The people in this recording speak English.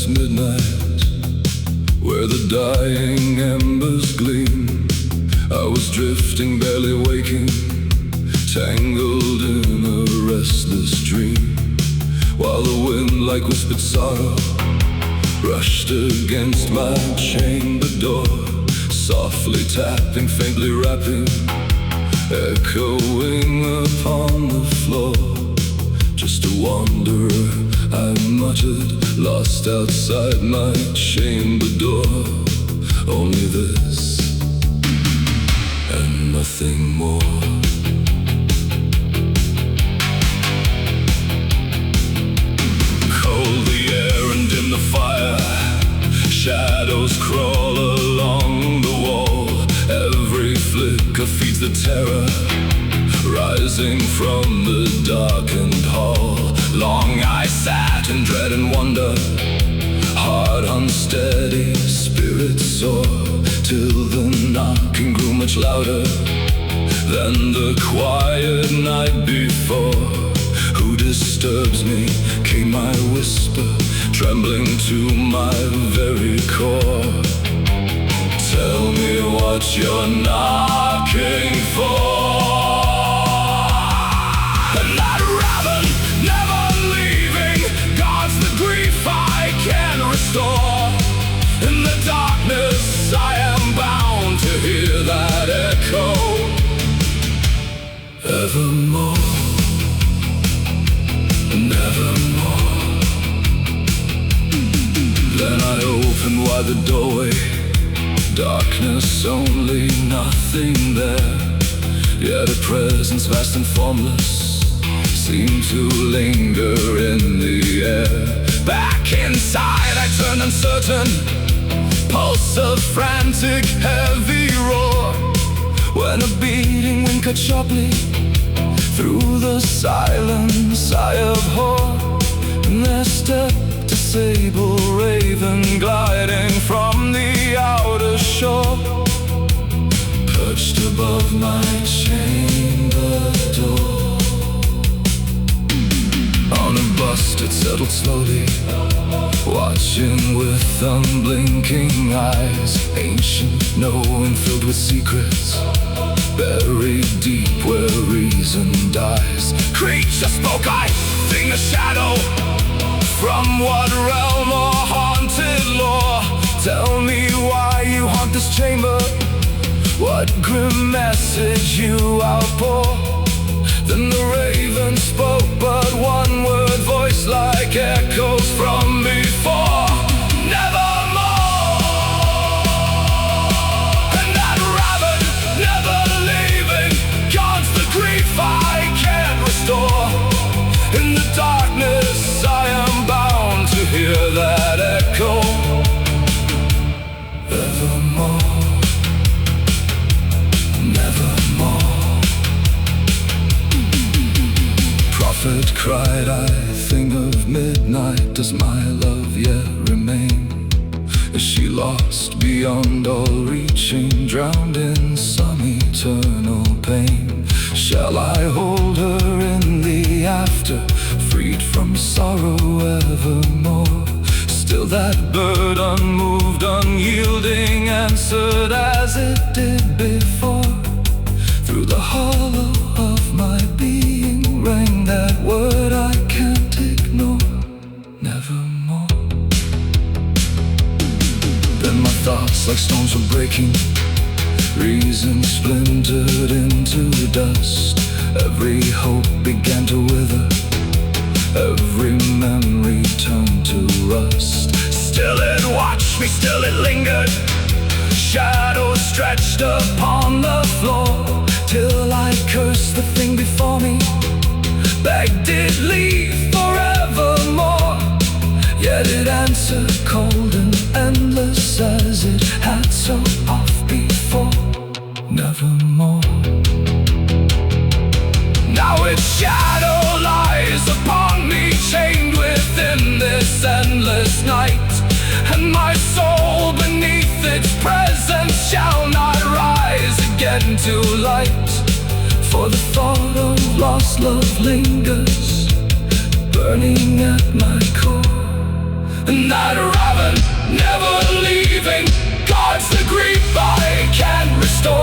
past midnight, where the dying embers gleam. I was drifting, barely waking, tangled in a restless dream, while the wind, like whispered sorrow, brushed against my chamber door, softly tapping, faintly rapping, echoing upon the floor. Just a wanderer, I muttered, lost outside my chamber door. Only this and nothing more. Cold the air and dim the fire, shadows crawl along the wall. Every flicker feeds the terror, rising from the darkened hall. Long I sat in dread and wonder, heart unsteady, spirit sore, till the knocking grew much louder than the quiet night before. Who disturbs me? Came my whisper, trembling to my very core. Tell me what you're knocking for. And that raven, never leaving, guards the grief I can restore. In the darkness I am bound to hear that echo evermore, nevermore. Then I opened wide the doorway, darkness only, nothing there. Yet a presence vast and formless seemed to linger in the air. Back inside I turned uncertain, pulse of frantic heavy roar, when a beating wind cut sharply through the silence I abhor. And there stepped a sable raven, gliding from the outer shore, perched above my chamber door. On a bust it settled slowly, watching with unblinking eyes. Ancient, knowing, filled with secrets, buried deep where reason dies. Creature spoke, I think a shadow, from what realm or haunted lore? Tell me why you haunt this chamber, what grim message you outpour? Then the raven spoke, but one word, voice like echoes from before. Nevermore. And that raven, never leaving, guards the grief I can't restore. In the darkness I am bound to hear that echo evermore, nevermore. Prophet cried, I think of midnight, does my love yet remain? Is she lost beyond all reaching, drowned in some eternal pain? Shall I hold her in the after, freed from sorrow evermore? Still that bird, unmoved, unyielding, answered as it did before. Through the hollow of my being rang that word I can't ignore, nevermore. Then my thoughts like stones were breaking, reason splintered into dust. Every hope began to wither, every memory turned to rust. Still it watched me, still it lingered, shadows stretched upon the floor, till I cursed the thing before me, begged it leave forevermore. Yet it answered cold and endless, as it had so oft before, nevermore. Now its shadow lies upon me, chained within this endless night, and my soul beneath its presence shall not rise again to light. For the thought of lost love lingers, burning at my core, Night raven, never leaving, guards the grief I can restore.